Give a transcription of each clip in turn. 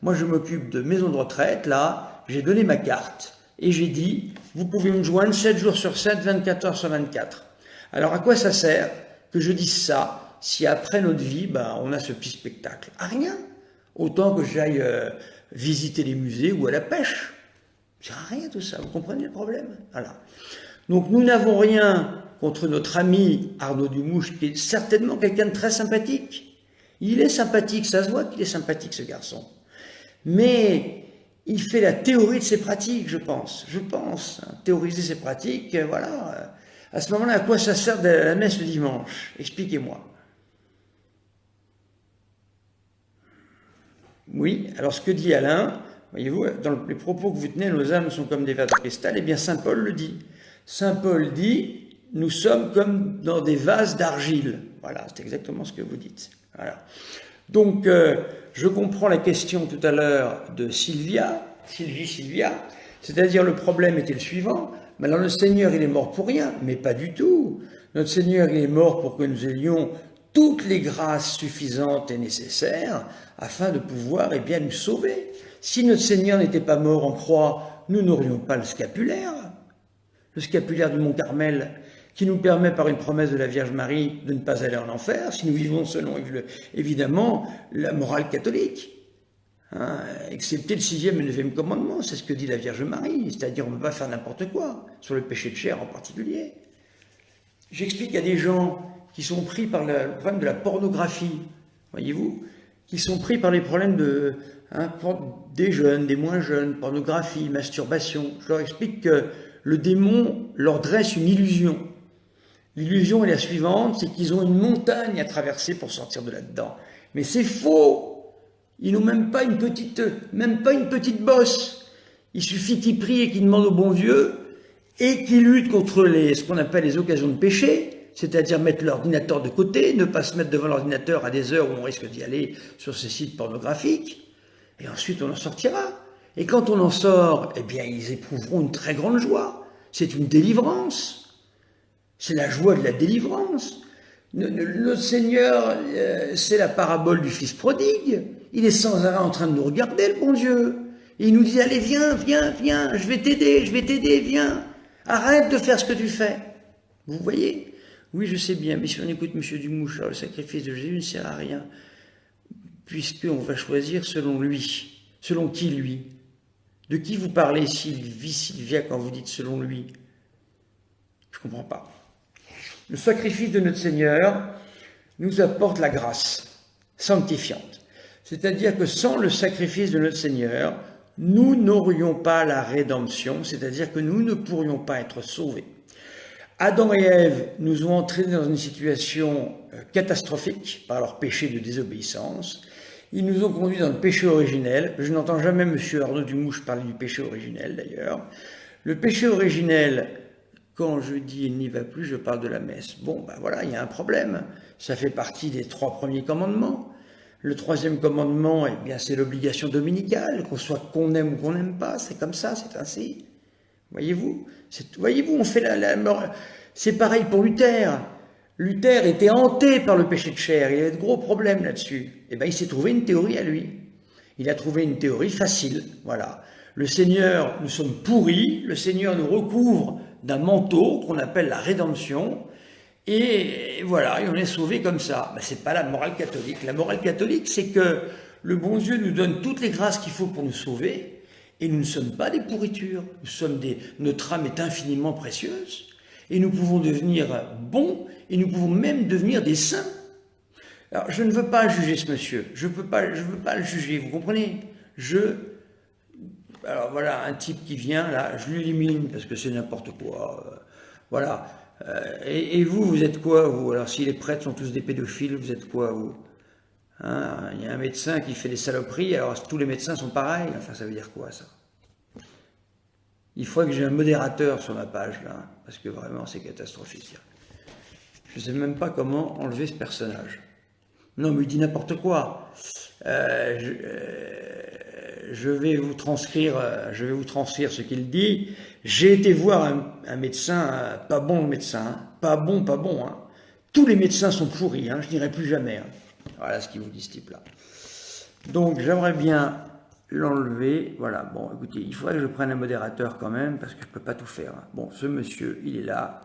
Moi, je m'occupe de maison de retraite, là, j'ai donné ma carte et j'ai dit, vous pouvez me joindre 7 jours sur 7, 24 heures sur 24. Alors, à quoi ça sert que je dise ça si après notre vie, ben, on a ce petit spectacle? À rien. Autant que j'aille visiter les musées ou à la pêche. Ça sert à rien tout ça, vous comprenez le problème? Voilà. Donc, nous n'avons rien contre notre ami Arnaud Dumouche, qui est certainement quelqu'un de très sympathique. Il est sympathique, ça se voit qu'il est sympathique, ce garçon. Mais il fait la théorie de ses pratiques, je pense. Je pense. Hein, théoriser ses pratiques, voilà. À ce moment-là, à quoi ça sert de la messe le dimanche? Expliquez-moi. Oui, alors ce que dit Alain, voyez-vous, dans les propos que vous tenez, nos âmes sont comme des verres de cristal, eh bien Saint Paul le dit. Saint Paul dit, nous sommes comme dans des vases d'argile. Voilà, c'est exactement ce que vous dites. Voilà. Donc, je comprends la question tout à l'heure de Sylvia, c'est-à-dire le problème était le suivant, mais alors le Seigneur il est mort pour rien, mais pas du tout. Notre Seigneur il est mort pour que nous ayons toutes les grâces suffisantes et nécessaires afin de pouvoir eh bien, nous sauver. Si notre Seigneur n'était pas mort en croix, nous n'aurions pas le scapulaire du Mont Carmel, qui nous permet par une promesse de la Vierge Marie de ne pas aller en enfer, si nous vivons selon, évidemment, la morale catholique. Hein, excepté le 6e et le 9e commandement, c'est ce que dit la Vierge Marie, c'est-à-dire on ne peut pas faire n'importe quoi, sur le péché de chair en particulier. J'explique à des gens qui sont pris par le problème de la pornographie, voyez-vous, qui sont pris par les problèmes des jeunes, des moins jeunes, pornographie, masturbation. Je leur explique que le démon leur dresse une illusion. L'illusion est la suivante, c'est qu'ils ont une montagne à traverser pour sortir de là-dedans. Mais c'est faux. Ils n'ont même pas une petite bosse. Il suffit qu'ils prient et qu'ils demandent au bon Dieu et qu'ils luttent contre ce qu'on appelle les occasions de péché, c'est-à-dire mettre l'ordinateur de côté, ne pas se mettre devant l'ordinateur à des heures où on risque d'y aller sur ces sites pornographiques. Et ensuite, on en sortira. Et quand on en sort, eh bien, ils éprouveront une très grande joie. C'est une délivrance. C'est la joie de la délivrance. Notre Seigneur, c'est la parabole du Fils prodigue. Il est sans arrêt en train de nous regarder, le bon Dieu. Et il nous dit, allez, viens, je vais t'aider, viens. Arrête de faire ce que tu fais. Vous voyez? Oui, je sais bien, mais si on écoute M. Dumouche, alors le sacrifice de Jésus ne sert à rien, puisqu'on va choisir selon lui. Selon qui, lui? De qui vous parlez, Sylvia, quand vous dites selon lui? Je ne comprends pas. Le sacrifice de notre Seigneur nous apporte la grâce sanctifiante. C'est-à-dire que sans le sacrifice de notre Seigneur, nous n'aurions pas la rédemption, c'est-à-dire que nous ne pourrions pas être sauvés. Adam et Ève nous ont entraînés dans une situation catastrophique par leur péché de désobéissance. Ils nous ont conduits dans le péché originel. Je n'entends jamais M. Arnaud Dumouche parler du péché originel, d'ailleurs. Le péché originel, quand je dis « il n'y va plus », je parle de la messe. Bon, ben voilà, il y a un problème. Ça fait partie des 3 premiers commandements. Le 3e commandement, eh bien, c'est l'obligation dominicale, qu'on aime ou qu'on n'aime pas. C'est comme ça, c'est ainsi. Voyez-vous, on fait c'est pareil pour Luther. Luther était hanté par le péché de chair, il avait de gros problèmes là-dessus. Et bien, il s'est trouvé une théorie à lui. Il a trouvé une théorie facile, voilà. Le Seigneur, nous sommes pourris, le Seigneur nous recouvre d'un manteau qu'on appelle la rédemption, et voilà, et on est sauvé comme ça. Ben, c'est pas la morale catholique. La morale catholique, c'est que le bon Dieu nous donne toutes les grâces qu'il faut pour nous sauver, et nous ne sommes pas des pourritures. Notre âme est infiniment précieuse, et nous pouvons devenir bons, et nous pouvons même devenir des saints. Alors, je ne veux pas juger ce monsieur, je veux pas le juger, vous comprenez? Alors voilà, un type qui vient, là, je l'élimine, parce que c'est n'importe quoi, voilà. Et vous êtes quoi, vous? Alors, si les prêtres sont tous des pédophiles, vous êtes quoi, vous? Hein, il y a un médecin qui fait des saloperies, alors tous les médecins sont pareils, enfin, ça veut dire quoi, ça? Il faudrait que j'ai un modérateur sur ma page, là, parce que vraiment, c'est catastrophique. Je ne sais même pas comment enlever ce personnage. Non, mais il dit n'importe quoi. Je vais vous transcrire ce qu'il dit. J'ai été voir un médecin, pas bon le médecin, hein, pas bon. Hein. Tous les médecins sont pourris, hein, je n'irai plus jamais. Hein. Voilà ce qu'il vous dit, ce type-là. Donc, j'aimerais bien l'enlever. Voilà, bon, écoutez, il faudrait que je prenne un modérateur quand même, parce que je ne peux pas tout faire. Bon, ce monsieur, il est là.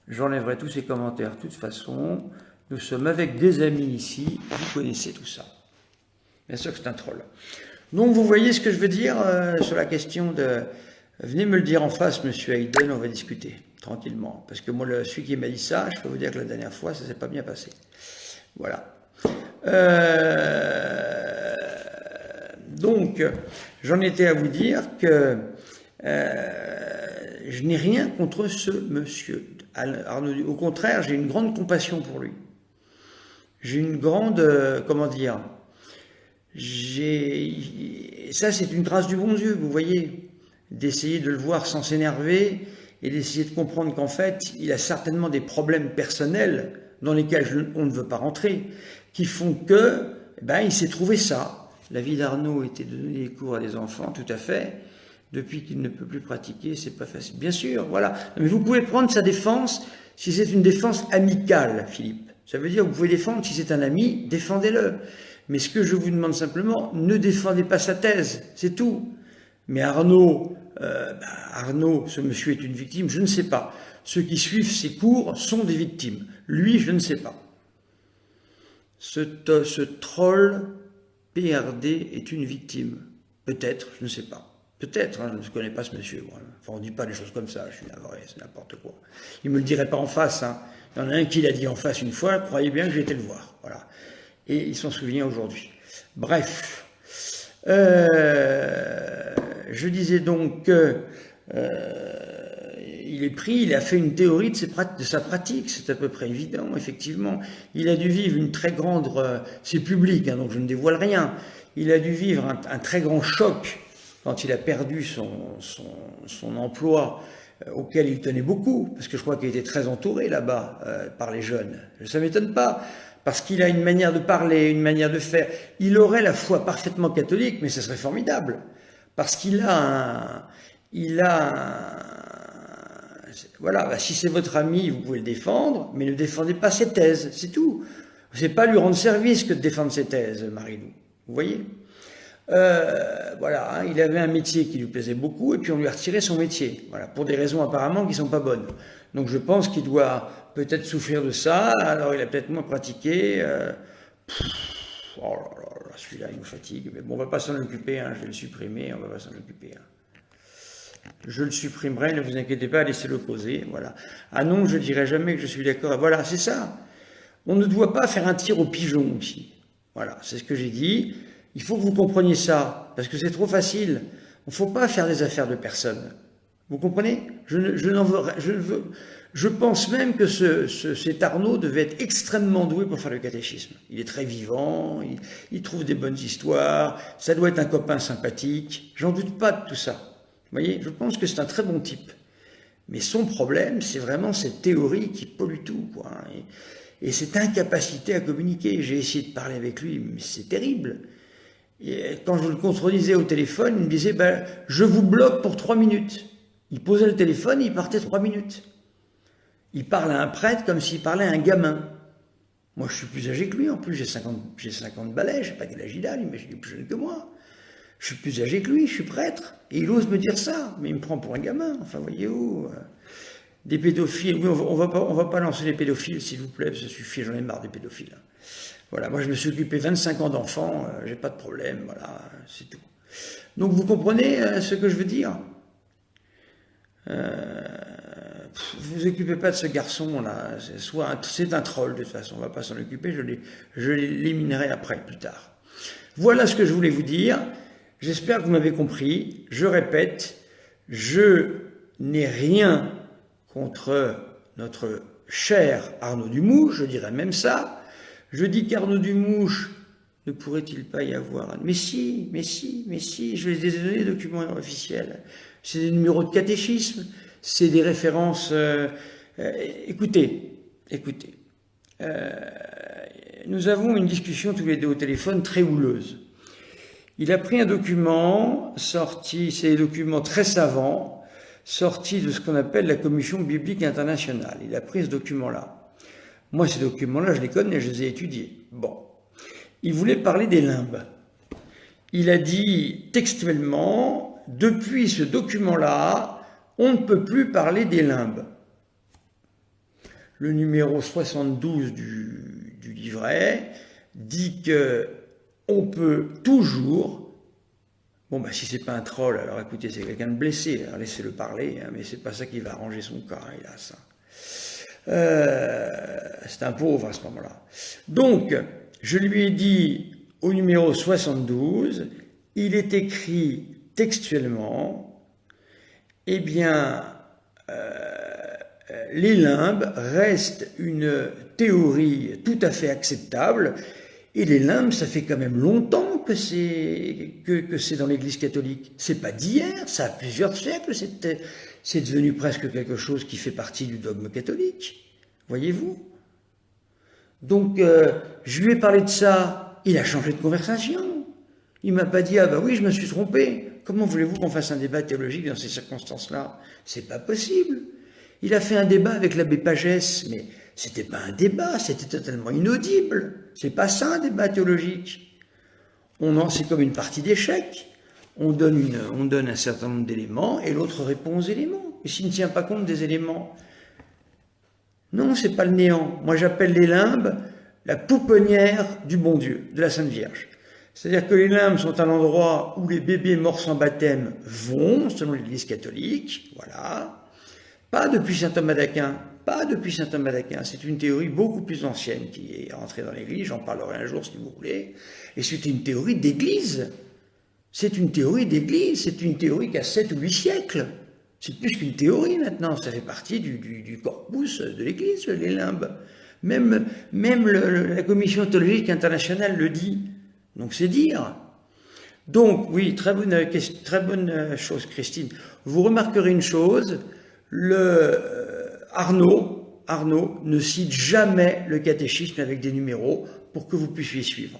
J'enlèverai tous ses commentaires de toute façon. Nous sommes avec des amis ici. Vous connaissez tout ça. Bien sûr que c'est un troll. Donc, vous voyez ce que je veux dire sur la question de... Venez me le dire en face, monsieur Hayden, on va discuter tranquillement. Parce que moi, celui qui m'a dit ça, je peux vous dire que la dernière fois, ça ne s'est pas bien passé. Voilà. Donc, j'en étais à vous dire que je n'ai rien contre ce monsieur. Arnaud, au contraire, j'ai une grande compassion pour lui. J'ai une grande, comment dire, ça c'est une grâce du bon Dieu, vous voyez, d'essayer de le voir sans s'énerver et d'essayer de comprendre qu'en fait, il a certainement des problèmes personnels dans lesquels on ne veut pas rentrer, qui font que, il s'est trouvé ça. La vie d'Arnaud était de donner des cours à des enfants, tout à fait. Depuis qu'il ne peut plus pratiquer, c'est pas facile. Bien sûr, voilà. Mais vous pouvez prendre sa défense si c'est une défense amicale, Philippe. Ça veut dire que vous pouvez défendre, si c'est un ami, défendez-le. Mais ce que je vous demande simplement, ne défendez pas sa thèse, c'est tout. Mais Arnaud, ce monsieur est une victime, je ne sais pas. Ceux qui suivent ses cours sont des victimes. Lui, je ne sais pas. Ce troll PRD est une victime. Peut-être, je ne sais pas. Peut-être, hein, je ne connais pas ce monsieur. Enfin, on ne dit pas des choses comme ça, je suis navré, c'est n'importe quoi. Il ne me le dirait pas en face. Hein. Il y en a un qui l'a dit en face une fois, croyez bien que j'ai été le voir. Voilà. Et il s'en souvient aujourd'hui. Bref. Je disais donc que il est pris, il a fait une théorie de sa pratique, c'est à peu près évident, effectivement. Il a dû vivre une très grande... c'est public, hein, donc je ne dévoile rien. Il a dû vivre un très grand choc quand il a perdu son emploi auquel il tenait beaucoup, parce que je crois qu'il était très entouré là-bas par les jeunes. Ça ne m'étonne pas, parce qu'il a une manière de parler, une manière de faire. Il aurait la foi parfaitement catholique, mais ce serait formidable, parce qu'il a voilà, si c'est votre ami, vous pouvez le défendre, mais ne défendez pas ses thèses, c'est tout. C'est pas lui rendre service que de défendre ses thèses, Marie-Lou. Vous voyez ? Voilà, hein, il avait un métier qui lui plaisait beaucoup et puis on lui a retiré son métier, voilà, pour des raisons apparemment qui ne sont pas bonnes. Donc je pense qu'il doit peut-être souffrir de ça, alors il a peut-être moins pratiqué. Oh là là, celui-là il me fatigue, mais bon, on ne va pas s'en occuper, hein, je vais le supprimer, on ne va pas s'en occuper. Hein. Je le supprimerai, ne vous inquiétez pas, laissez-le causer, voilà. Ah non, je ne dirai jamais que je suis d'accord, voilà, c'est ça. On ne doit pas faire un tir au pigeon ici, voilà, c'est ce que j'ai dit. Il faut que vous compreniez ça, parce que c'est trop facile. Il ne faut pas faire des affaires de personne. Vous comprenez ? Je pense même que cet Arnaud devait être extrêmement doué pour faire le catéchisme. Il est très vivant, il trouve des bonnes histoires, ça doit être un copain sympathique. J'en doute pas de tout ça. Vous voyez ? Je pense que c'est un très bon type. Mais son problème, c'est vraiment cette théorie qui pollue tout, quoi. Et cette incapacité à communiquer. J'ai essayé de parler avec lui, mais c'est terrible. Et quand je le contredisais au téléphone, il me disait je vous bloque pour 3 minutes. Il posait le téléphone et il partait 3 minutes. Il parle à un prêtre comme s'il parlait à un gamin. Moi, je suis plus âgé que lui, en plus, j'ai 50 balais, je ne sais pas quel âge il a, mais il est plus jeune que moi. Je suis plus âgé que lui, je suis prêtre. Et il ose me dire ça, mais il me prend pour un gamin. Enfin, voyez-vous, des pédophiles. Oui, on va pas lancer les pédophiles, s'il vous plaît, ça suffit, j'en ai marre des pédophiles. Voilà, moi je me suis occupé 25 ans d'enfants, j'ai pas de problème, voilà, c'est tout. Donc vous comprenez ce que je veux dire ? Vous occupez pas de ce garçon-là, c'est un troll de toute façon, on va pas s'en occuper, je l'éliminerai après, plus tard. Voilà ce que je voulais vous dire, j'espère que vous m'avez compris, je répète, je n'ai rien contre notre cher Arnaud Dumouche, je dirais même ça. Je dis qu'Arnaud Dumouche, ne pourrait-il pas y avoir... Mais si, je vais vous donner des documents officiels. C'est des numéros de catéchisme, c'est des références... Écoutez. Nous avons une discussion tous les deux au téléphone très houleuse. Il a pris un document sorti, c'est des documents très savants, sortis de ce qu'on appelle la Commission biblique internationale. Il a pris ce document-là. Moi, ces documents-là, je les connais, je les ai étudiés. Bon. Il voulait parler des limbes. il a dit textuellement, depuis ce document-là, on ne peut plus parler des limbes. Le numéro 72 du livret dit que on peut toujours, bon bah si c'est pas un troll, alors écoutez, c'est quelqu'un de blessé, alors laissez-le parler, hein, mais c'est pas ça qui va arranger son cas, hélas. C'est un pauvre à ce moment-là. Donc, je lui ai dit au numéro 72, il est écrit textuellement, eh bien, les limbes restent une théorie tout à fait acceptable, et les limbes, ça fait quand même longtemps que c'est dans l'Église catholique. C'est pas d'hier, ça a plusieurs siècles, c'est devenu presque quelque chose qui fait partie du dogme catholique, voyez-vous. Donc, je lui ai parlé de ça, il a changé de conversation. Il m'a pas dit, ah bah oui, je me suis trompé. Comment voulez-vous qu'on fasse un débat théologique dans ces circonstances-là? C'est pas possible. Il a fait un débat avec l'abbé Pagès, mais c'était pas un débat, c'était totalement inaudible. C'est pas ça un débat théologique. C'est comme une partie d'échecs. On donne un certain nombre d'éléments et l'autre répond aux éléments. Et s'il ne tient pas compte des éléments, non, c'est pas le néant. Moi, j'appelle les limbes la pouponnière du bon Dieu, de la Sainte Vierge. C'est-à-dire que les limbes sont un endroit où les bébés morts sans baptême vont, selon l'Église catholique, voilà. Pas depuis saint Thomas d'Aquin, pas depuis saint Thomas d'Aquin. C'est une théorie beaucoup plus ancienne qui est rentrée dans l'Église, j'en parlerai un jour si vous voulez. Et c'est une théorie d'Église. C'est une théorie d'Église, c'est une théorie qui a 7 ou 8 siècles. C'est plus qu'une théorie maintenant, ça fait partie du corpus de l'Église, les limbes. Même la Commission théologique internationale le dit. Donc c'est dire. Donc oui, très bonne chose Christine. Vous remarquerez une chose, Arnaud ne cite jamais le catéchisme avec des numéros pour que vous puissiez suivre.